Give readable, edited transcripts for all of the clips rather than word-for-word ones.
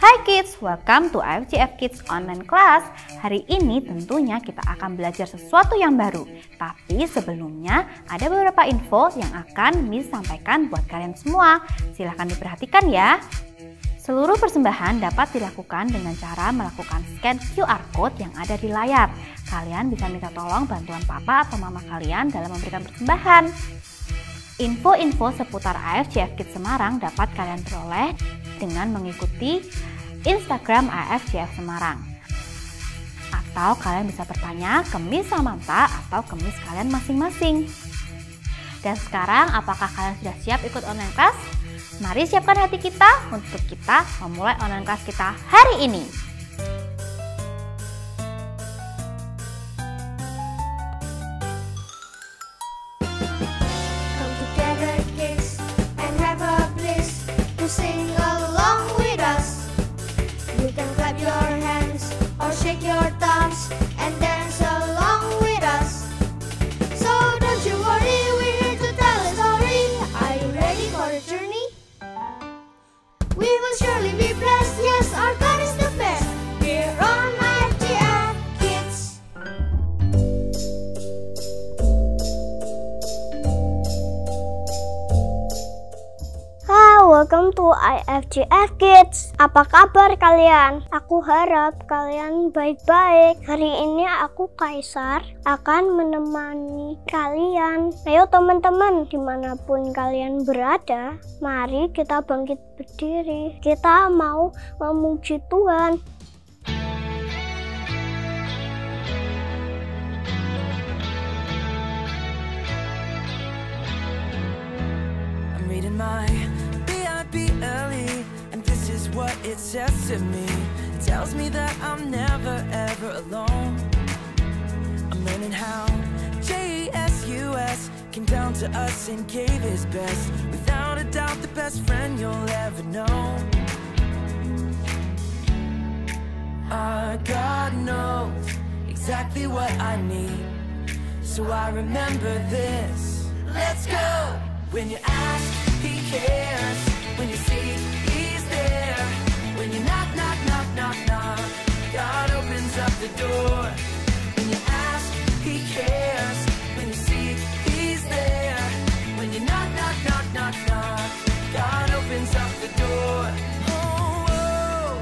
Hai kids, welcome to AFJF Kids Online Class. Hari ini tentunya kita akan belajar sesuatu yang baru. Tapi sebelumnya ada beberapa info yang akan Miss sampaikan buat kalian semua. Silahkan diperhatikan ya. Seluruh persembahan dapat dilakukan dengan cara melakukan scan QR Code yang ada di layar. Kalian bisa minta tolong bantuan papa atau mama kalian dalam memberikan persembahan. Info-info seputar AFJF Kids Semarang dapat kalian peroleh dengan mengikuti Instagram AFJF Semarang. Atau kalian bisa bertanya ke Miss Samantha atau ke Miss kalian masing-masing. Dan sekarang apakah kalian sudah siap ikut online class? Mari siapkan hati kita untuk kita memulai online class kita hari ini. Shake your thumbs and dance along with us. So don't you worry, we're here to tell a story. Are you ready for the journey? We will surely be blessed. Yes, our God is the best. We're on AFJF Kids. Welcome to AFJF Kids. Apa kabar kalian? Aku harap kalian baik-baik. Hari ini aku Kaisar akan menemani kalian. Ayo teman-teman, dimanapun kalian berada, mari kita bangkit berdiri. Kita mau memuji Tuhan. I'm reading my early, and this is what it says to me. It tells me that I'm never ever alone. I'm learning how Jesus came down to us and gave his best. Without a doubt, the best friend you'll ever know. Our God knows exactly what I need, so I remember this. Let's go! When you ask, he cares. When you seek, he's there. When you knock, knock, knock, knock, knock, God opens up the door. When you ask, he cares. When you seek, he's there. When you knock, knock, knock, knock, knock, God opens up the door. Oh, oh.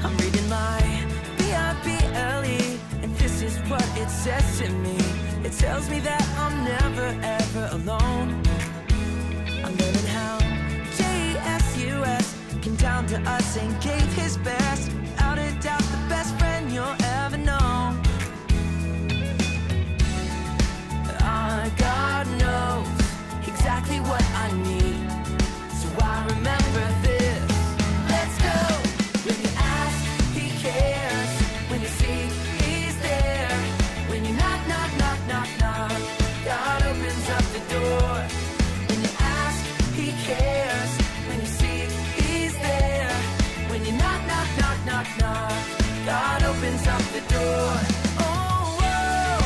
I'm reading my VIP early, and this is what it says to me. It tells me that I'm never ever alone. I'm learning how Jesus came down to us and gave his best. Without a doubt, the best friend you'll ever know. Our God knows exactly what I need, so I remember this. Let's go! When you ask, he cares. When you seek, he's there. When you knock, knock, knock, knock, knock, God opens up the door. When you ask, he cares. When you seek, he's there. When you knock, knock, knock, knock, knock, God opens up the door. Oh, oh.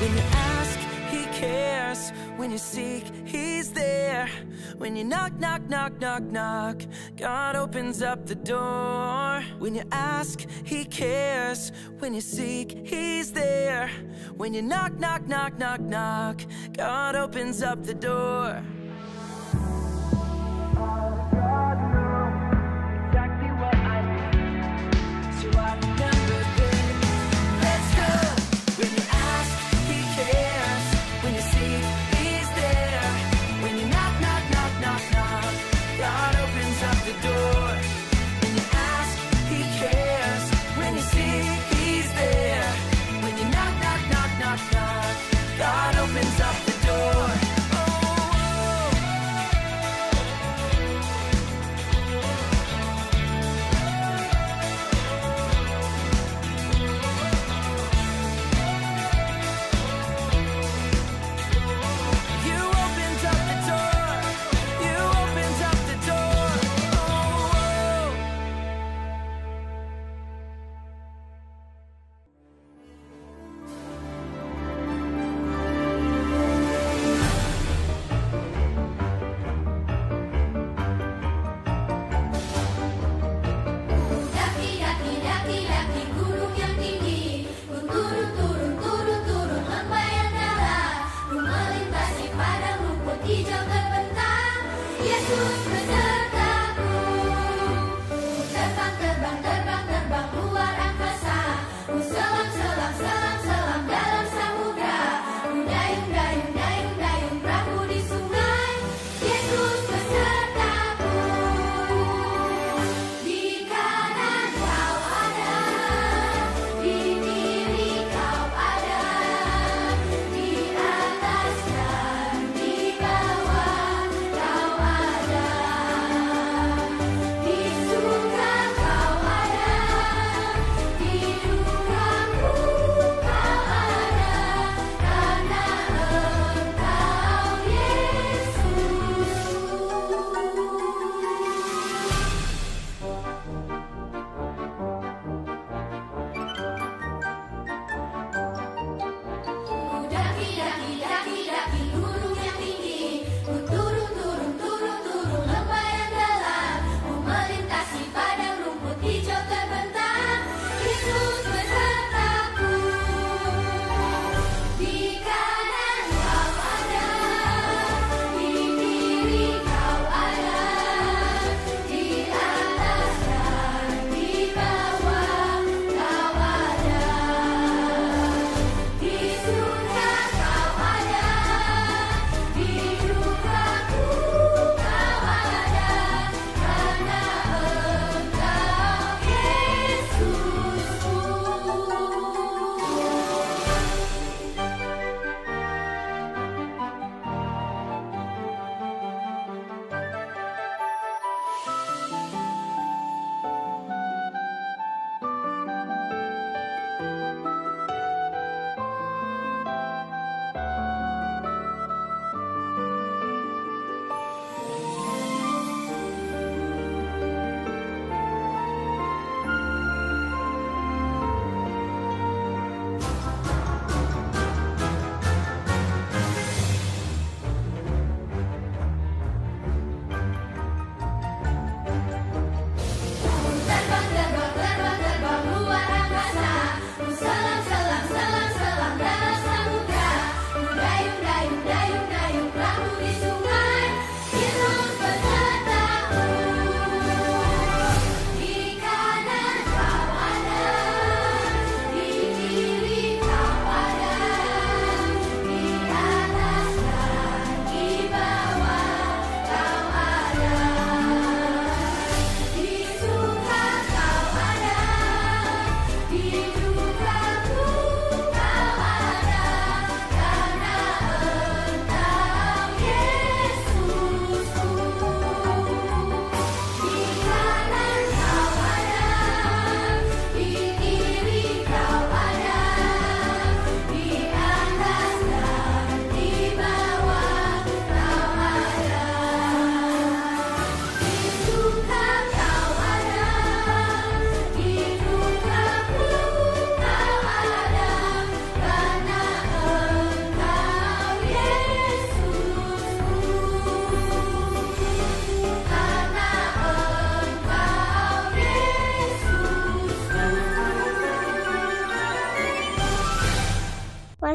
When you ask, he cares. When you seek, he's there. When you knock, knock, knock, knock, knock, God opens up the door. When you ask, he cares. When you seek, he's there. When you knock, knock, knock, knock, knock, God opens up the door. Exactly what I need, so I remember this. Let's go! When you ask, he cares. When you seek, he's there. When you knock, knock, knock, knock, knock, God opens up the door. When you ask, he cares. When you seek, he's there. When you knock, knock, knock, knock, knock, God opens up the door. Oh, oh.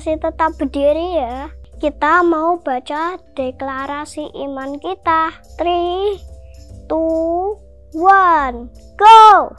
masih tetap berdiri ya. Kita mau baca deklarasi iman kita. 3, 2, 1, go!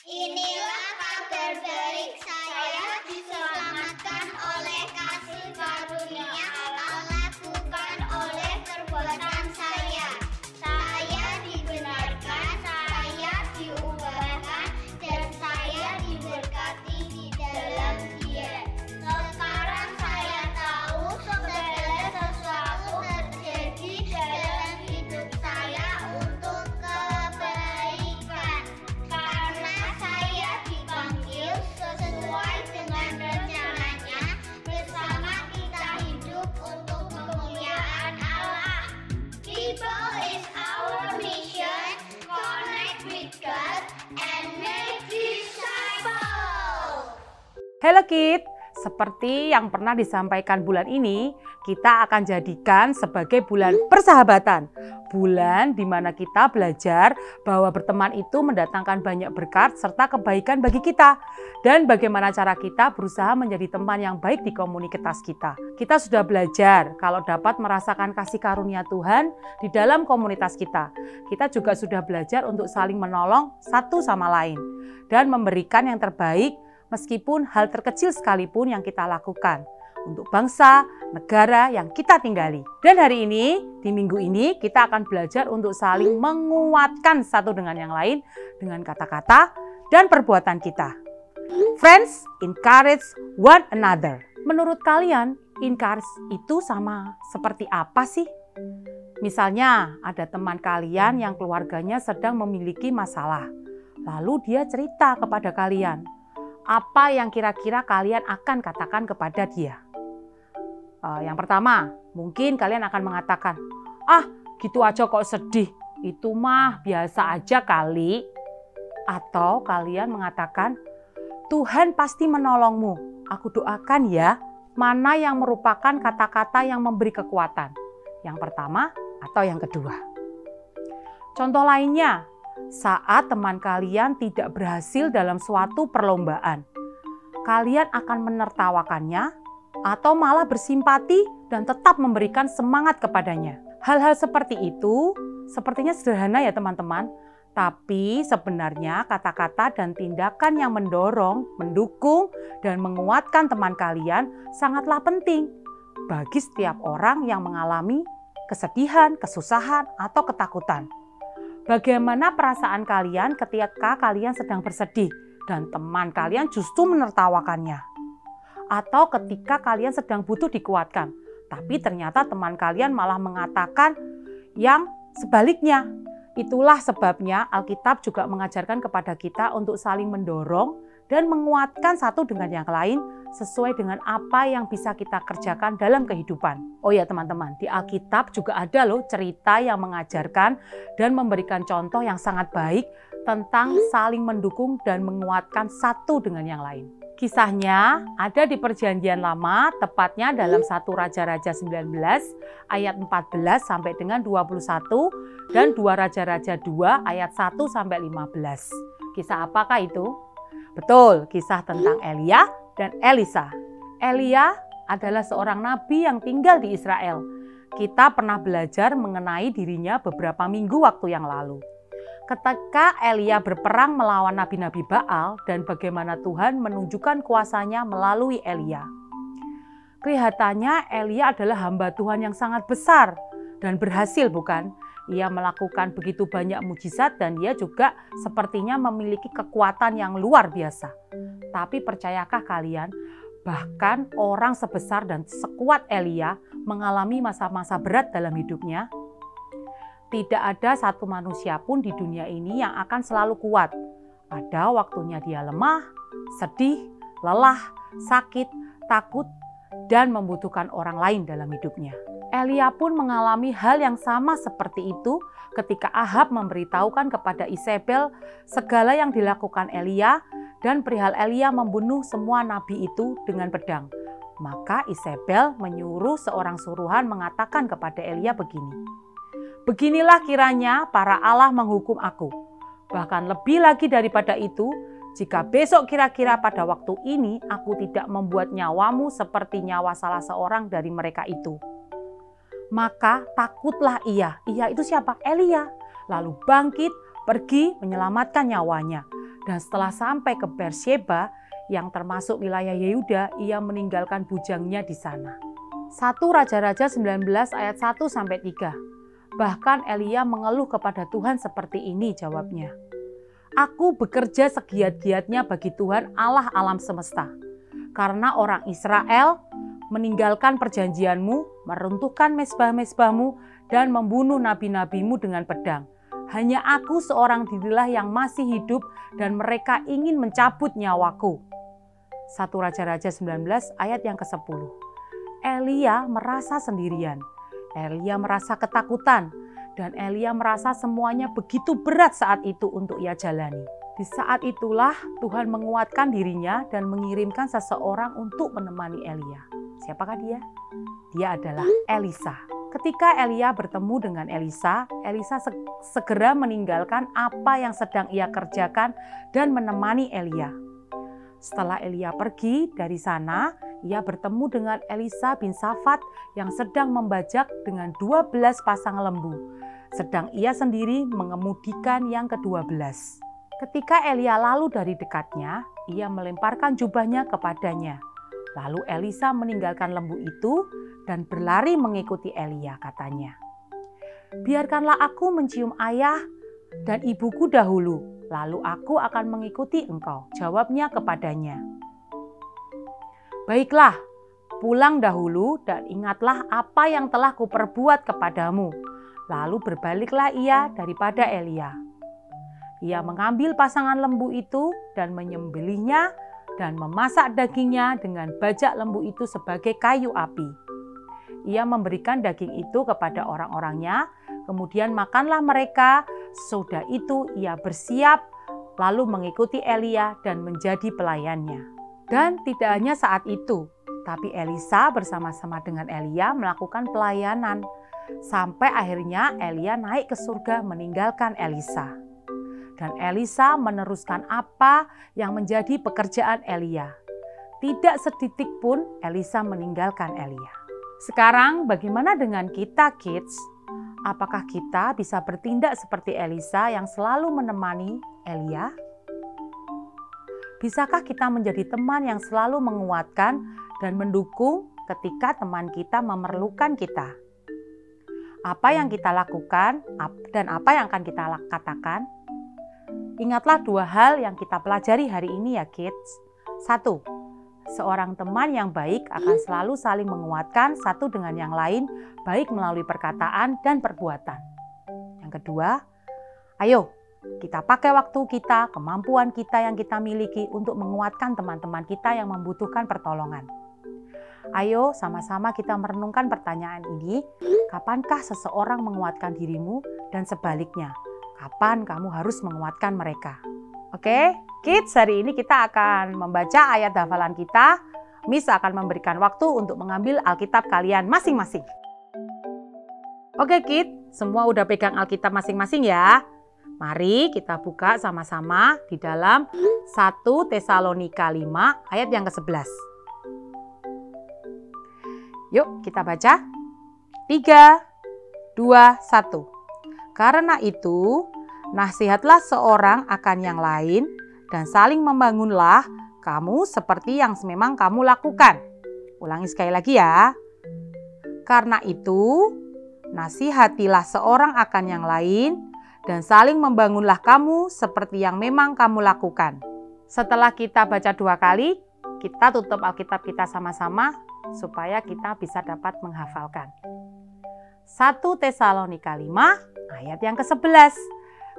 Inilah kabar baik, saya diselamatkan oleh kasih karunia Allah, bukan oleh perbuatan saya. Saya dibenarkan, saya diubahkan, dan saya diberkati di dalam Dia. Sekarang saya tahu segala sesuatu terjadi dalam hidup saya untuk kebaikan. Karena saya dipanggil sesuai dengan rencananya, bersama kita hidup untuk kemuliaan Allah. People is our mission, connect with God and make disciples. Hello Kids, seperti yang pernah disampaikan bulan ini, kita akan jadikan sebagai bulan persahabatan. Bulan di mana kita belajar bahwa berteman itu mendatangkan banyak berkat serta kebaikan bagi kita. Dan bagaimana cara kita berusaha menjadi teman yang baik di komunitas kita. Kita sudah belajar kalau dapat merasakan kasih karunia Tuhan di dalam komunitas kita. Kita juga sudah belajar untuk saling menolong satu sama lain. Dan memberikan yang terbaik meskipun hal terkecil sekalipun yang kita lakukan untuk bangsa, negara yang kita tinggali. Dan hari ini, di minggu ini, kita akan belajar untuk saling menguatkan satu dengan yang lain dengan kata-kata dan perbuatan kita. Friends, encourage one another. Menurut kalian, encourage itu sama seperti apa sih? Misalnya, ada teman kalian yang keluarganya sedang memiliki masalah. Lalu dia cerita kepada kalian. Apa yang kira-kira kalian akan katakan kepada dia? Yang pertama, mungkin kalian akan mengatakan, "Ah, gitu aja kok sedih, itu mah biasa aja kali." Atau kalian mengatakan, "Tuhan pasti menolongmu, aku doakan ya." Mana yang merupakan kata-kata yang memberi kekuatan? Yang pertama atau yang kedua? Contoh lainnya, saat teman kalian tidak berhasil dalam suatu perlombaan, kalian akan menertawakannya atau malah bersimpati dan tetap memberikan semangat kepadanya. Hal-hal seperti itu sepertinya sederhana ya teman-teman, tapi sebenarnya kata-kata dan tindakan yang mendorong, mendukung, dan menguatkan teman kalian sangatlah penting bagi setiap orang yang mengalami kesedihan, kesusahan, atau ketakutan. Bagaimana perasaan kalian ketika kalian sedang bersedih dan teman kalian justru menertawakannya? Atau ketika kalian sedang butuh dikuatkan, tapi ternyata teman kalian malah mengatakan yang sebaliknya. Itulah sebabnya Alkitab juga mengajarkan kepada kita untuk saling mendorong dan menguatkan satu dengan yang lain sesuai dengan apa yang bisa kita kerjakan dalam kehidupan. Oh ya teman-teman, di Alkitab juga ada loh cerita yang mengajarkan dan memberikan contoh yang sangat baik tentang saling mendukung dan menguatkan satu dengan yang lain. Kisahnya ada di Perjanjian Lama, tepatnya dalam 1 Raja-Raja 19 ayat 14 sampai dengan 21 dan 2 Raja-Raja 2 ayat 1 sampai 15. Kisah apakah itu? Betul, kisah tentang Elia dan Elisa. Elia adalah seorang nabi yang tinggal di Israel. Kita pernah belajar mengenai dirinya beberapa minggu waktu yang lalu. Ketika Elia berperang melawan nabi-nabi Baal dan bagaimana Tuhan menunjukkan kuasanya melalui Elia. Kelihatannya Elia adalah hamba Tuhan yang sangat besar dan berhasil bukan? Ia melakukan begitu banyak mujizat dan dia juga sepertinya memiliki kekuatan yang luar biasa. Tapi percayakah kalian, bahkan orang sebesar dan sekuat Elia mengalami masa-masa berat dalam hidupnya? Tidak ada satu manusia pun di dunia ini yang akan selalu kuat. Ada waktunya dia lemah, sedih, lelah, sakit, takut, dan membutuhkan orang lain dalam hidupnya. Elia pun mengalami hal yang sama seperti itu ketika Ahab memberitahukan kepada Isabel segala yang dilakukan Elia dan perihal Elia membunuh semua nabi itu dengan pedang. Maka Isabel menyuruh seorang suruhan mengatakan kepada Elia begini, "Beginilah kiranya para Allah menghukum aku. Bahkan lebih lagi daripada itu, Jika besok kira-kira pada waktu ini aku tidak membuat nyawamu seperti nyawa salah seorang dari mereka itu. Maka takutlah ia. Ia itu siapa? Elia. Lalu bangkit, pergi menyelamatkan nyawanya. Dan setelah sampai ke Beersheba, yang termasuk wilayah Yehuda, ia meninggalkan bujangnya di sana. 1 Raja-Raja 19 ayat 1-3. Bahkan Elia mengeluh kepada Tuhan seperti ini jawabnya. Aku bekerja segiat-giatnya bagi Tuhan Allah alam semesta. Karena orang Israel meninggalkan perjanjianmu, meruntuhkan mezbah-mezbahmu, dan membunuh nabi-nabimu dengan pedang. Hanya aku seorang dirilah yang masih hidup dan mereka ingin mencabut nyawaku. 1 Raja-Raja 19 ayat yang ke-10. Elia merasa sendirian. Elia merasa ketakutan. Dan Elia merasa semuanya begitu berat saat itu untuk ia jalani. Di saat itulah Tuhan menguatkan dirinya dan mengirimkan seseorang untuk menemani Elia. Siapakah dia? Dia adalah Elisa. Ketika Elia bertemu dengan Elisa, Elisa segera meninggalkan apa yang sedang ia kerjakan dan menemani Elia. Setelah Elia pergi dari sana, ia bertemu dengan Elisa bin Safat yang sedang membajak dengan 12 pasang lembu. Sedang ia sendiri mengemudikan yang ke-12. Ketika Elia lalu dari dekatnya, ia melemparkan jubahnya kepadanya. Lalu Elisa meninggalkan lembu itu dan berlari mengikuti Elia, katanya. Biarkanlah aku mencium ayah dan ibuku dahulu, lalu aku akan mengikuti engkau, jawabnya kepadanya. Baiklah, pulang dahulu dan ingatlah apa yang telah kuperbuat kepadamu. Lalu berbaliklah ia daripada Elia. Ia mengambil pasangan lembu itu dan menyembelihnya dan memasak dagingnya dengan bajak lembu itu sebagai kayu api. Ia memberikan daging itu kepada orang-orangnya, kemudian makanlah mereka. Sesudah itu ia bersiap lalu mengikuti Elia dan menjadi pelayannya. Dan tidak hanya saat itu, tapi Elisa bersama-sama dengan Elia melakukan pelayanan. Sampai akhirnya Elia naik ke surga meninggalkan Elisa. Dan Elisa meneruskan apa yang menjadi pekerjaan Elia. Tidak setitik pun Elisa meninggalkan Elia. Sekarang bagaimana dengan kita, kids? Apakah kita bisa bertindak seperti Elisa yang selalu menemani Elia? Bisakah kita menjadi teman yang selalu menguatkan dan mendukung ketika teman kita memerlukan kita? Apa yang kita lakukan dan apa yang akan kita katakan? Ingatlah 2 hal yang kita pelajari hari ini ya kids. 1. Seorang teman yang baik akan selalu saling menguatkan satu dengan yang lain, baik melalui perkataan dan perbuatan. Yang kedua, ayo kita pakai waktu kita, kemampuan kita yang kita miliki untuk menguatkan teman-teman kita yang membutuhkan pertolongan. Ayo sama-sama kita merenungkan pertanyaan ini, kapankah seseorang menguatkan dirimu dan sebaliknya, kapan kamu harus menguatkan mereka? Oke, kids, hari ini kita akan membaca ayat hafalan kita. Miss akan memberikan waktu untuk mengambil Alkitab kalian masing-masing. Oke kids, semua udah pegang Alkitab masing-masing ya? Mari kita buka sama-sama di dalam 1 Tesalonika 5 ayat yang ke-11. Yuk kita baca. 3, 2, 1. Karena itu, nasihatlah seorang akan yang lain dan saling membangunlah kamu seperti yang memang kamu lakukan. Ulangi sekali lagi ya. Karena itu, nasihatilah seorang akan yang lain dan saling membangunlah kamu seperti yang memang kamu lakukan. Setelah kita baca 2 kali, kita tutup Alkitab kita sama-sama supaya kita bisa dapat menghafalkan. 1 Tesalonika 5 ayat yang ke-11.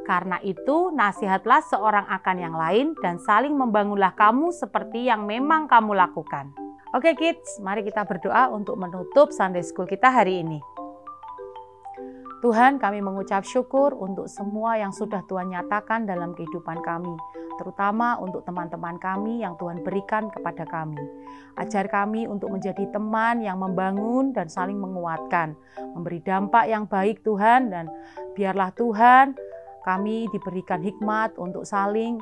Karena itu nasihatlah seorang akan yang lain dan saling membangunlah kamu seperti yang memang kamu lakukan. Oke kids, mari kita berdoa untuk menutup Sunday School kita hari ini. Tuhan, kami mengucap syukur untuk semua yang sudah Tuhan nyatakan dalam kehidupan kami, terutama untuk teman-teman kami yang Tuhan berikan kepada kami. Ajar kami untuk menjadi teman yang membangun dan saling menguatkan, memberi dampak yang baik Tuhan, dan biarlah Tuhan kami diberikan hikmat untuk saling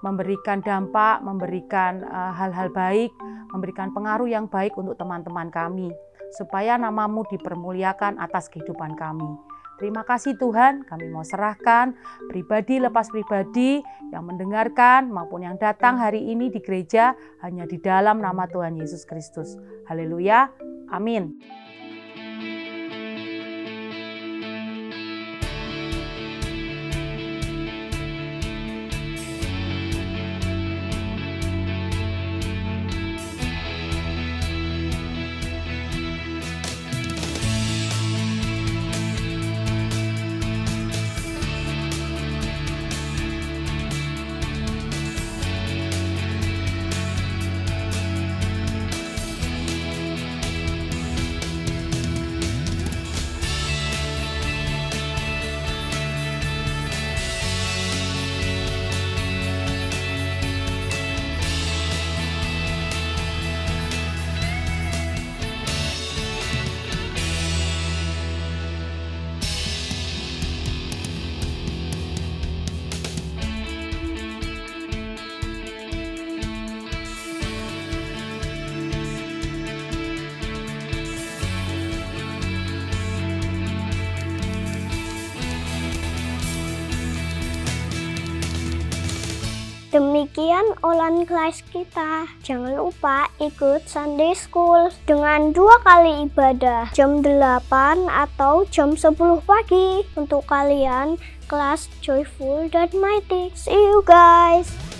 memberikan dampak, memberikan hal-hal baik, memberikan pengaruh yang baik untuk teman-teman kami, supaya nama-Mu dipermuliakan atas kehidupan kami. Terima kasih Tuhan, kami mau serahkan pribadi lepas pribadi yang mendengarkan maupun yang datang hari ini di gereja hanya di dalam nama Tuhan Yesus Kristus. Haleluya, amin. Demikian online kelas kita. Jangan lupa ikut Sunday School dengan 2 kali ibadah, jam 8 atau jam 10 pagi untuk kalian kelas Joyful dan Mighty. See you guys!